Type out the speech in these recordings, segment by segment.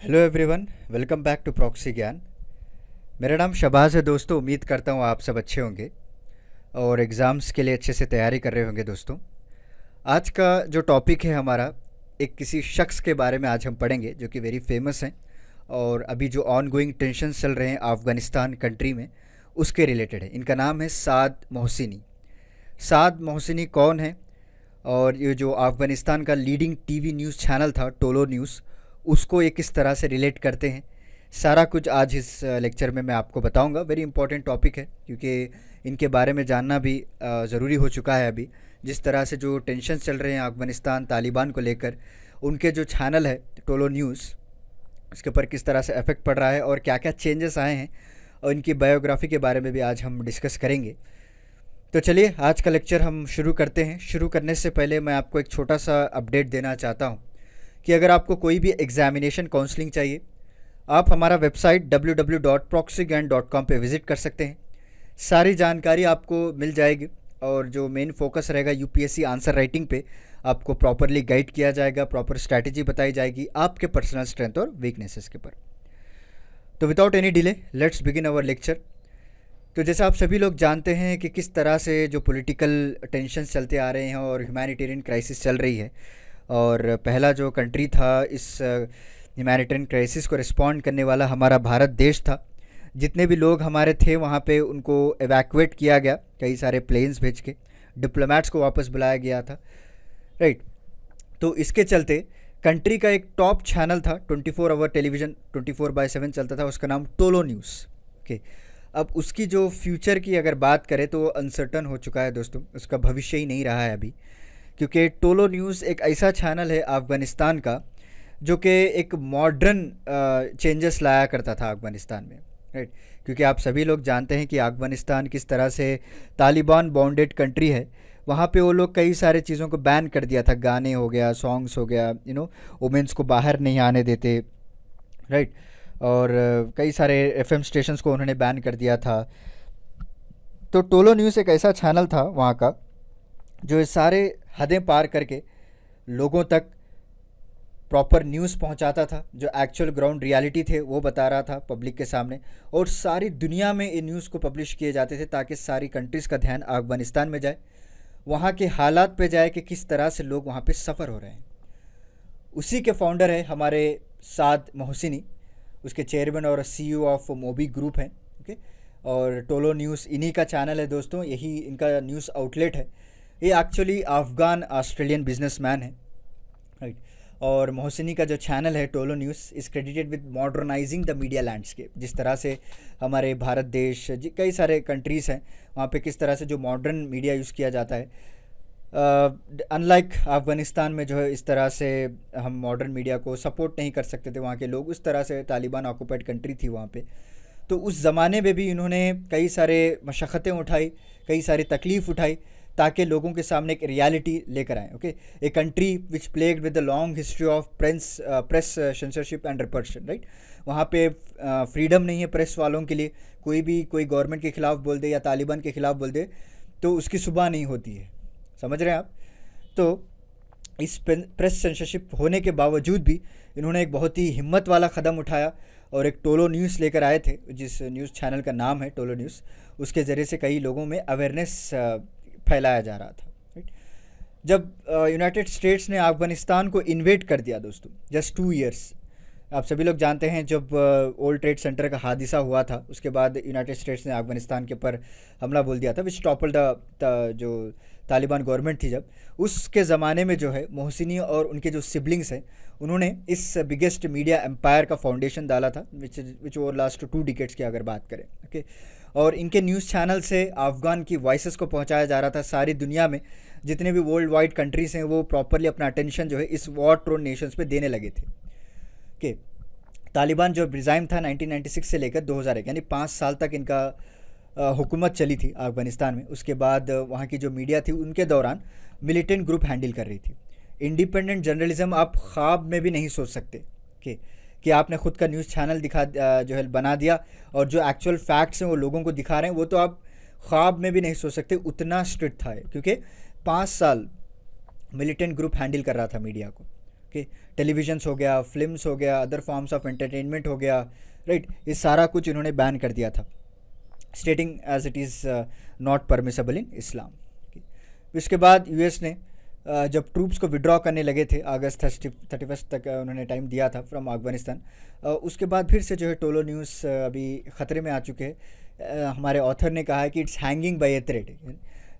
Hello everyone, welcome back to proxy Gyan. मेरा नाम शबाज़ है दोस्तों। उम्मीद करता हूँ आप सब अच्छे होंगे और एग्ज़ाम्स के लिए अच्छे से तैयारी कर रहे होंगे दोस्तों। आज का जो टॉपिक है हमारा, एक किसी शख्स के बारे में आज हम पढ़ेंगे जो कि वेरी फेमस हैं और अभी जो ऑन गोइंग टेंशन चल रहे हैं अफ़गानिस्तान कंट्री में, उसके रिलेटेड है। इनका नाम है साद मोहसिनी। साद मोहसिनी कौन है और ये जो अफ़गानिस्तान का लीडिंग टीवी न्यूज़ चैनल था टोलो न्यूज़, उसको ये किस तरह से रिलेट करते हैं, सारा कुछ आज इस लेक्चर में मैं आपको बताऊंगा। वेरी इंपॉर्टेंट टॉपिक है क्योंकि इनके बारे में जानना भी ज़रूरी हो चुका है। अभी जिस तरह से जो टेंशन चल रहे हैं अफ़गानिस्तान तालिबान को लेकर, उनके जो चैनल है टोलो न्यूज़, उसके ऊपर किस तरह से इफ़ेक्ट पड़ रहा है और क्या क्या चेंजेस आए हैं, और इनकी बायोग्राफी के बारे में भी आज हम डिस्कस करेंगे। तो चलिए आज का लेक्चर हम शुरू करते हैं। शुरू करने से पहले मैं आपको एक छोटा सा अपडेट देना चाहता हूँ कि अगर आपको कोई भी एग्जामिनेशन काउंसलिंग चाहिए, आप हमारा वेबसाइट www.proxygan.com पे विज़िट कर सकते हैं। सारी जानकारी आपको मिल जाएगी और जो मेन फोकस रहेगा यूपीएससी आंसर राइटिंग पे, आपको प्रॉपरली गाइड किया जाएगा, प्रॉपर स्ट्रैटेजी बताई जाएगी आपके पर्सनल स्ट्रेंथ और वीकनेसेस के ऊपर। तो without any delay let's begin our lecture. तो जैसा आप सभी लोग जानते हैं कि किस तरह से जो पॉलिटिकल टेंशन चलते आ रहे हैं और ह्यूमैनिटेरियन क्राइसिस चल रही है, और पहला जो कंट्री था इस ह्यूमैनिटेरियन क्राइसिस को रिस्पॉन्ड करने वाला हमारा भारत देश था। जितने भी लोग हमारे थे वहाँ पे उनको एवैक्यूएट किया गया, कई सारे प्लेन्स भेज के डिप्लोमेट्स को वापस बुलाया गया था, राइट। तो इसके चलते कंट्री का एक टॉप चैनल था, 24 आवर टेलीविज़न 24/7 चलता था, उसका नाम टोलो न्यूज़। ओके, अब उसकी जो फ्यूचर की अगर बात करें तो वो अनसर्टन हो चुका है दोस्तों, उसका भविष्य ही नहीं रहा है अभी। क्योंकि टोलो न्यूज़ एक ऐसा चैनल है अफ़गानिस्तान का जो कि एक मॉडर्न चेंजेस लाया करता था अफ़गानिस्तान में, राइट। क्योंकि आप सभी लोग जानते हैं कि अफ़गानिस्तान किस तरह से तालिबान बाउंडेड कंट्री है। वहाँ पे वो लोग कई सारे चीज़ों को बैन कर दिया था, गाने हो गया, सॉन्ग्स हो गया, वुमेंस को बाहर नहीं आने देते, राइट। और कई सारे एफएम स्टेशंस को उन्होंने बैन कर दिया था। तो टोलो न्यूज़ एक ऐसा चैनल था वहाँ का जो ये सारे हदें पार करके लोगों तक प्रॉपर न्यूज़ पहुंचाता था, जो एक्चुअल ग्राउंड रियलिटी थे वो बता रहा था पब्लिक के सामने, और सारी दुनिया में ये न्यूज़ को पब्लिश किए जाते थे ताकि सारी कंट्रीज़ का ध्यान अफ़गानिस्तान में जाए, वहाँ के हालात पे जाए कि किस तरह से लोग वहाँ पे सफ़र हो रहे हैं। उसी के फाउंडर है हमारे साद मोहसिनी, उसके चेयरमैन और सीईओ ऑफ मोबी ग्रुप हैं, ओके। और टोलो न्यूज़ इन्हीं का चैनल है दोस्तों, यही इनका न्यूज़ आउटलेट है। ये एक्चुअली अफ़गान ऑस्ट्रेलियन बिजनेसमैन है, राइट। और मोहसिनी का जो चैनल है Tolo news is credited with modernising the media landscape. जिस तरह से हमारे भारत देश कई सारे कंट्रीज़ हैं, वहाँ पे किस तरह से जो मॉडर्न मीडिया यूज़ किया जाता है, अनलाइक अफ़गानिस्तान में जो है इस तरह से हम मॉडर्न मीडिया को सपोर्ट नहीं कर सकते थे वहाँ के लोग। उस तरह से तालिबान ऑक्यूपाइड कंट्री थी वहाँ पे। तो उस ज़माने में भी इन्होंने कई सारे मशक्क़तें उठाई, कई सारी तकलीफ़ उठाई ताकि लोगों के सामने एक रियलिटी लेकर आए, okay. A country which plagued with the long history of press censorship and repression, right. वहाँ पे फ्रीडम नहीं है प्रेस वालों के लिए, कोई गवर्नमेंट के ख़िलाफ़ बोल दे या तालिबान के ख़िलाफ़ बोल दे तो उसकी सुबह नहीं होती है, समझ रहे हैं आप। तो इस प्रेस सेंसरशिप होने के बावजूद भी इन्होंने एक बहुत ही हिम्मत वाला कदम उठाया और एक टोलो न्यूज़ लेकर आए थे, जिस न्यूज़ चैनल का नाम है टोलो न्यूज़। उसके ज़रिए से कई लोगों में अवेयरनेस फैलाया जा रहा था, राइट। जब यूनाइटेड स्टेट्स ने अफ़गानिस्तान को इन्वेड कर दिया दोस्तों, जस्ट 2 इयर्स, आप सभी लोग जानते हैं जब वर्ल्ड ट्रेड सेंटर का हादसा हुआ था, उसके बाद यूनाइटेड स्टेट्स ने अफ़गानिस्तान के ऊपर हमला बोल दिया था, विच टॉपल द जो तालिबान गवर्नमेंट थी जब, उसके ज़माने में जो है मोहसिनी और उनके जो सिबलिंग्स हैं उन्होंने इस बिगेस्ट मीडिया एम्पायर का फाउंडेशन डाला था, विच ओवर लास्ट 2 डिकेड्स की अगर बात करें, ओके। और इनके न्यूज़ चैनल से अफ़गान की वॉइसेस को पहुंचाया जा रहा था सारी दुनिया में। जितने भी वर्ल्ड वाइड कंट्रीज़ हैं वो प्रॉपरली अपना अटेंशन जो है इस वॉर ट्रोन नेशंस पे देने लगे थे, ओके। तालिबान जो रिज़ाइम था 1996 से लेकर 2001, यानी 5 साल तक इनका हुकूमत चली थी अफ़गानिस्तान में। उसके बाद वहाँ की जो मीडिया थी उनके दौरान मिलिटेंट ग्रुप हैंडल कर रही थी। इंडिपेंडेंट जर्नलिज्म आप ख्वाब में भी नहीं सोच सकते कि आपने ख़ुद का न्यूज़ चैनल जो है बना दिया और जो एक्चुअल फैक्ट्स हैं वो लोगों को दिखा रहे हैं, वो तो आप ख्वाब में भी नहीं सोच सकते, उतना स्ट्रिक्ट था। क्योंकि 5 साल मिलिटेंट ग्रुप हैंडल कर रहा था मीडिया को, ओके, टेलीविजन्स हो गया, फिल्म्स हो गया, अदर फॉर्म्स ऑफ एंटरटेनमेंट हो गया, राइट, ये सारा कुछ इन्होंने बैन कर दिया था, stating as it is not permissible in Islam. उसके बाद यूएस ने जब ट्रूप्स को विड्रॉ करने लगे थे, अगस्त 31 तक उन्होंने टाइम दिया था फ्रॉम अफगानिस्तान, उसके बाद फिर से जो है टोलो न्यूज़ अभी ख़तरे में आ चुके हैं। हमारे ऑथर ने कहा है कि it's hanging by a thread,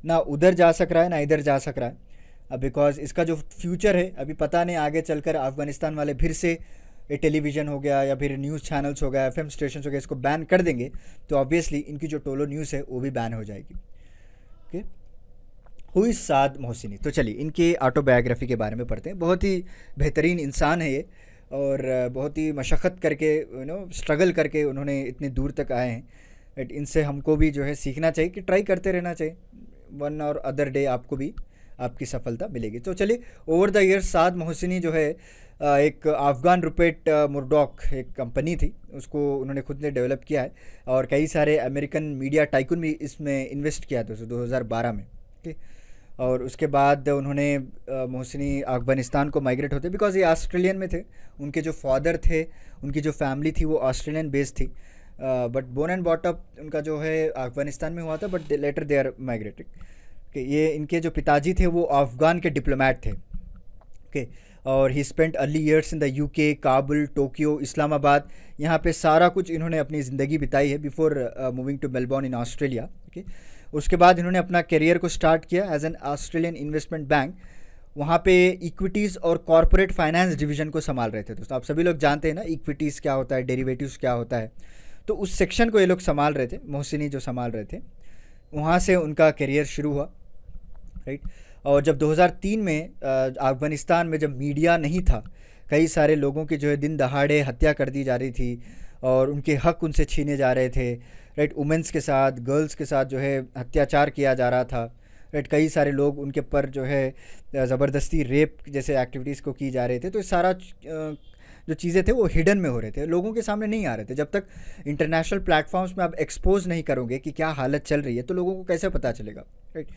ना उधर जा सक रहा है ना इधर जा सक रहा है, बिकॉज इसका जो फ्यूचर है अभी पता नहीं, आगे चलकर अफगानिस्तान वाले फिर से ये टेलीविज़न हो गया या फिर न्यूज़ चैनल्स हो गया, एफएम स्टेशन हो गया, इसको बैन कर देंगे तो ऑब्वियसली इनकी जो टोलो न्यूज़ है वो भी बैन हो जाएगी। ओके, हु इज़ साद मोहसिनी। तो चलिए इनके ऑटोबायोग्राफी के बारे में पढ़ते हैं। बहुत ही बेहतरीन इंसान है ये, और बहुत ही मशक्क़त करके स्ट्रगल करके उन्होंने इतनी दूर तक आए हैं। राइट, इनसे हमको भी जो है सीखना चाहिए कि ट्राई करते रहना चाहिए, वन और अदर डे आपको भी आपकी सफलता मिलेगी। तो चलिए, ओवर द ईयर्स साद मोहसिनी जो है एक अफ़गान रुपेट मुर्डॉक एक कंपनी थी, उसको उन्होंने खुद ने डेवलप किया है, और कई सारे अमेरिकन मीडिया टाइकून भी इसमें इन्वेस्ट किया था 2012 में। ठीक, और उसके बाद उन्होंने मोहसिनी अफ़गानिस्तान को माइग्रेट होते, बिकॉज ये ऑस्ट्रेलियन में थे, उनके जो फादर थे, उनकी जो फैमिली थी वो ऑस्ट्रेलियन बेस्ड थी, but born and bought up उनका जो है अफ़गानिस्तान में हुआ था, but later they are migrated. कि ये इनके जो पिताजी थे वो अफ़गान के डिप्लोमेट थे। ओके, और he spent early years in the UK, Kabul, Tokyo, Islamabad, यहाँ पे सारा कुछ इन्होंने अपनी ज़िंदगी बिताई है before moving to Melbourne in Australia. Okay, उसके बाद इन्होंने अपना करियर को स्टार्ट किया as an Australian investment bank, वहाँ पे इक्विटीज़ और कॉरपोरेट फाइनेंस डिवीज़न को संभाल रहे थे। दोस्तों आप सभी लोग जानते हैं ना इक्विटीज़ क्या होता है, डेरिवेटिव्स क्या होता है, तो उस सेक्शन को ये लोग संभाल रहे थे, मोहसिनी जो संभाल रहे थे, वहाँ से उनका करियर शुरू हुआ। राइट, और जब 2003 में अफ़गानिस्तान में जब मीडिया नहीं था, कई सारे लोगों की जो है दिन दहाड़े हत्या कर दी जा रही थी और उनके हक उनसे छीने जा रहे थे। राइट, वुमेंस के साथ, गर्ल्स के साथ जो है अत्याचार किया जा रहा था। राइट, कई सारे लोग उनके पर जो है ज़बरदस्ती रेप जैसे एक्टिविटीज़ को की जा रहे थे। तो सारा जो चीज़ें थे वो हिडन में हो रहे थे, लोगों के सामने नहीं आ रहे थे। जब तक इंटरनेशनल प्लेटफॉर्म्स में आप एक्सपोज नहीं करोगे कि क्या हालत चल रही है, तो लोगों को कैसे पता चलेगा। राइट,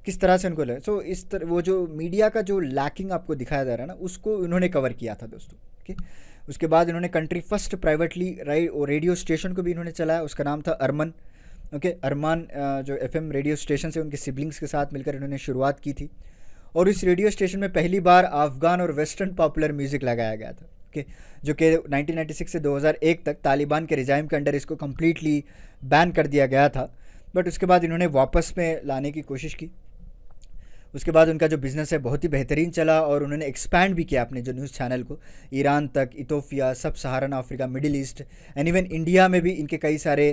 किस तरह से उनको लगे। सो इस तरह वो जो मीडिया का जो लैकिंग आपको दिखाया जा रहा है ना, उसको इन्होंने कवर किया था दोस्तों। ओके, उसके बाद इन्होंने country first privately radio station को भी इन्होंने चलाया, उसका नाम था अरमान। ओके, अरमान जो एफएम रेडियो स्टेशन से उनके सिबलिंग्स के साथ मिलकर इन्होंने शुरुआत की थी, और इस रेडियो स्टेशन में पहली बार अफ़गान और वेस्टर्न पॉपुलर म्यूज़िक लगाया गया था। ओके, जो कि 1996 से 2001 तक तालिबान के रिजाइम के अंडर इसको कम्प्लीटली बैन कर दिया गया था, बट उसके बाद इन्होंने वापस में लाने की कोशिश की। उसके बाद उनका जो बिज़नेस है बहुत ही बेहतरीन चला, और उन्होंने एक्सपैंड भी किया अपने जो न्यूज़ चैनल को ईरान तक, इथोपिया, सब सहारन Africa, middle east, and even India में भी इनके कई सारे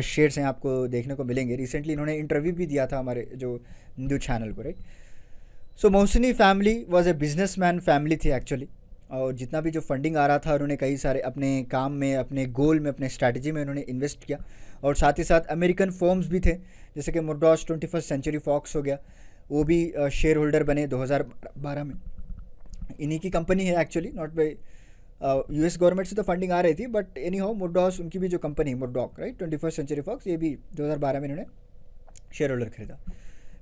शेयर्स हैं आपको देखने को मिलेंगे। रिसेंटली इन्होंने इंटरव्यू भी दिया था हमारे जो हिंदू चैनल को। Right, so Mohsini family was a businessman family थी एक्चुअली, और जितना भी जो फंडिंग आ रहा था उन्होंने कई सारे अपने काम में, अपने गोल में, अपने स्ट्रैटेजी में उन्होंने इन्वेस्ट किया, और साथ ही साथ अमेरिकन फर्म्स भी थे जैसे कि मुर्डॉश, 21st सेंचुरी फॉक्स हो गया, वो भी शेयर होल्डर बने 2012 में। इन्हीं की कंपनी है actually, not by US government से तो फंडिंग आ रही थी, बट एनी हाउ मुर्डॉश उनकी भी जो company Murdoch, right, 21st century Fox, ये भी 2012 में इन्होंने शेयर होल्डर खरीदा।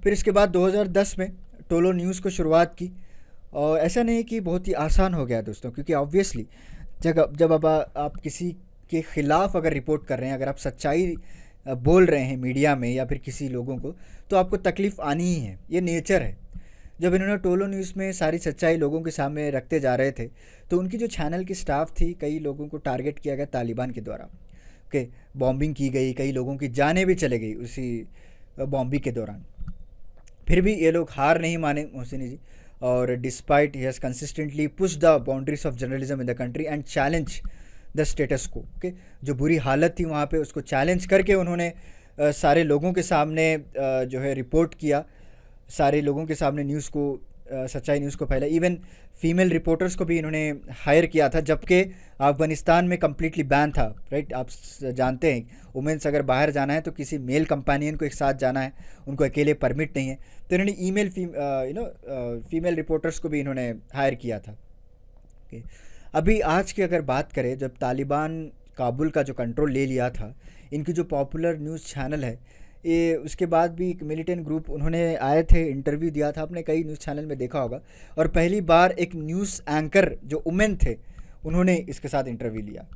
फिर इसके बाद 2010 में टोलो न्यूज़ को शुरुआत की, और ऐसा नहीं कि बहुत ही आसान हो गया दोस्तों, क्योंकि ऑब्वियसली जब अब आप किसी के ख़िलाफ़ अगर रिपोर्ट कर रहे हैं, अगर आप सच्चाई बोल रहे हैं मीडिया में या फिर किसी लोगों को, तो आपको तकलीफ़ आनी ही है, ये नेचर है। जब इन्होंने टोलो न्यूज़ में सारी सच्चाई लोगों के सामने रखते जा रहे थे, तो उनकी जो चैनल की स्टाफ थी, कई लोगों को टारगेट किया गया तालिबान के द्वारा। ओके, बॉम्बिंग की गई, कई लोगों की जानें भी चले गई उसी बॉम्बिंग के दौरान। फिर भी ये लोग हार नहीं माने मोहसिनी जी, और despite he has consistently push the boundaries of journalism in the country and challenge the status को। ओके, जो बुरी हालत थी वहाँ पे, उसको चैलेंज करके उन्होंने सारे लोगों के सामने जो है रिपोर्ट किया, सारे लोगों के सामने न्यूज़ को, सच्चाई न्यूज़ को फैला। इवन फीमेल रिपोर्टर्स को भी इन्होंने हायर किया था, जबकि अफ़गानिस्तान में कम्प्लीटली बैन था। राइट, आप जानते हैं वुमेंस अगर बाहर जाना है तो किसी मेल कंपेनियन को एक साथ जाना है, उनको अकेले परमिट नहीं है। तो इन्होंने फीमेल रिपोर्टर्स को भी इन्होंने हायर किया था। ओके, अभी आज की अगर बात करें, जब तालिबान काबुल का जो कंट्रोल ले लिया था, इनकी जो पॉपुलर न्यूज़ चैनल है, ये उसके बाद भी एक मिलिटेंट ग्रुप उन्होंने आए थे, इंटरव्यू दिया था, आपने कई न्यूज़ चैनल में देखा होगा। और पहली बार एक न्यूज़ एंकर जो वुमेन थे उन्होंने इसके साथ इंटरव्यू लिया,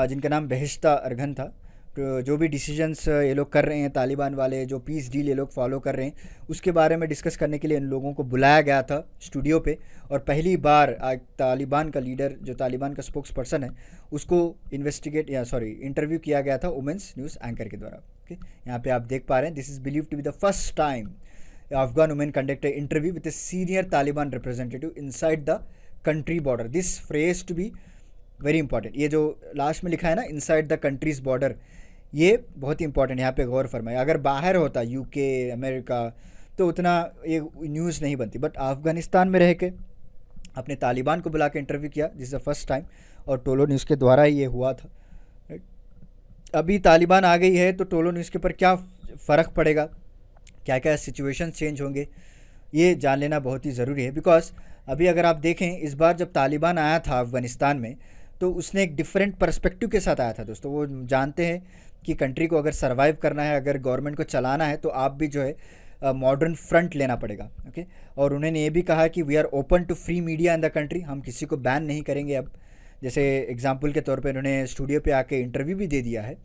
जिनका नाम बहिश्ता अरगन था। तो जो भी डिसीजंस ये लोग कर रहे हैं तालिबान वाले, जो पीस डील ये लोग फॉलो कर रहे हैं, उसके बारे में डिस्कस करने के लिए इन लोगों को बुलाया गया था स्टूडियो पे। और पहली बार तालिबान का लीडर, जो तालिबान का स्पोक्स पर्सन है, उसको इंटरव्यू किया गया था वुमेन्स न्यूज़ एंकर के द्वारा। ओके, यहाँ पे आप देख पा रहे हैं, this is believe to be the first time Afghan women conduct interview with a senior Taliban representative inside the country border. This phrase to be very important. ये जो लास्ट में लिखा है ना, इनसाइड द कंट्रीज बॉर्डर, ये बहुत ही इंपॉर्टेंट, यहाँ पे गौर फरमाए। अगर बाहर होता यूके, अमेरिका, तो उतना ये न्यूज़ नहीं बनती, बट अफ़गानिस्तान में रह के अपने तालिबान को बुला के इंटरव्यू किया, this is the first time, और टोलो न्यूज़ के द्वारा ही ये हुआ था। अभी तालिबान आ गई है तो टोलो न्यूज़ के ऊपर क्या फ़र्क पड़ेगा, क्या क्या सिचुएशन चेंज होंगे, ये जान लेना बहुत ही ज़रूरी है। बिकॉज अभी अगर आप देखें, इस बार जब तालिबान आया था अफ़गानिस्तान में, तो उसने एक डिफरेंट पर्सपेक्टिव के साथ आया था दोस्तों। वो जानते हैं कि कंट्री को अगर सर्वाइव करना है, अगर गवर्नमेंट को चलाना है, तो आप भी जो है मॉडर्न फ्रंट लेना पड़ेगा। ओके, और उन्होंने ये भी कहा कि we are open to free media in the country, हम किसी को बैन नहीं करेंगे अब। जैसे एग्जाम्पल के तौर पे उन्होंने स्टूडियो पे आके इंटरव्यू भी दे दिया है,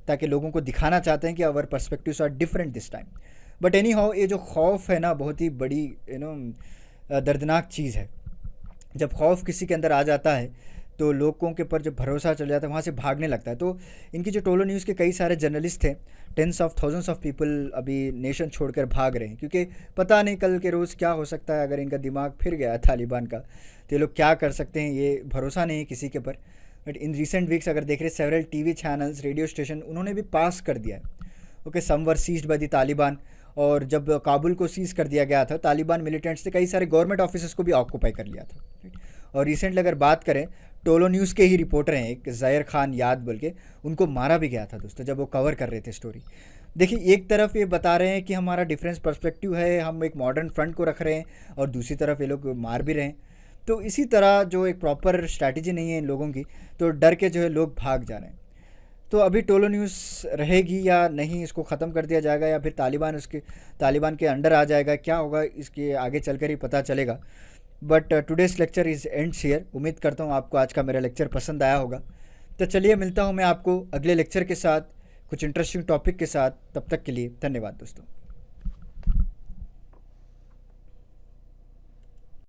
ताकि लोगों को दिखाना चाहते हैं कि our perspectives are different this time. But anyhow, ये जो खौफ है ना, बहुत ही बड़ी दर्दनाक चीज़ है। जब खौफ किसी के अंदर आ जाता है तो लोगों के ऊपर जब भरोसा चल जाता है, वहाँ से भागने लगता है। तो इनकी जो टोलो न्यूज़ के कई सारे जर्नलिस्ट थे, tens of thousands of people अभी नेशन छोड़कर भाग रहे हैं, क्योंकि पता नहीं कल के रोज़ क्या हो सकता है। अगर इनका दिमाग फिर गया तालिबान का, तो ये लोग क्या कर सकते हैं, ये भरोसा नहीं है किसी के ऊपर। बट इन रिसेंट वीक्स अगर देख रहे, several TV channels, radio station, उन्होंने भी पास कर दिया है। Okay, some were seized by the Taliban. और जब काबुल को सीज कर दिया गया था, तालिबान मिलिटेंट्स ने कई सारे गवर्नमेंट ऑफिसर्स को भी ऑक्यूपाई कर लिया था। और रिसेंटली अगर बात करें, टोलो न्यूज़ के ही रिपोर्टर हैं एक ज़ाहिर खान याद बोल के, उनको मारा भी गया था दोस्तों जब वो कवर कर रहे थे स्टोरी। देखिए, एक तरफ ये बता रहे हैं कि हमारा डिफरेंस पर्सपेक्टिव है, हम एक मॉडर्न फ्रंट को रख रहे हैं, और दूसरी तरफ ये लोग मार भी रहे हैं। तो इसी तरह जो एक प्रॉपर स्ट्रैटेजी नहीं है इन लोगों की, तो डर के जो है लोग भाग जा रहे हैं। तो अभी टोलो न्यूज़ रहेगी या नहीं, इसको ख़त्म कर दिया जाएगा, या फिर तालिबान के अंडर आ जाएगा, क्या होगा इसके आगे चलकर ही पता चलेगा। But today's lecture is ends here. उम्मीद करता हूँ आपको आज का मेरा लेक्चर पसंद आया होगा। तो चलिए, मिलता हूँ मैं आपको अगले लेक्चर के साथ, कुछ इंटरेस्टिंग टॉपिक के साथ। तब तक के लिए धन्यवाद दोस्तों।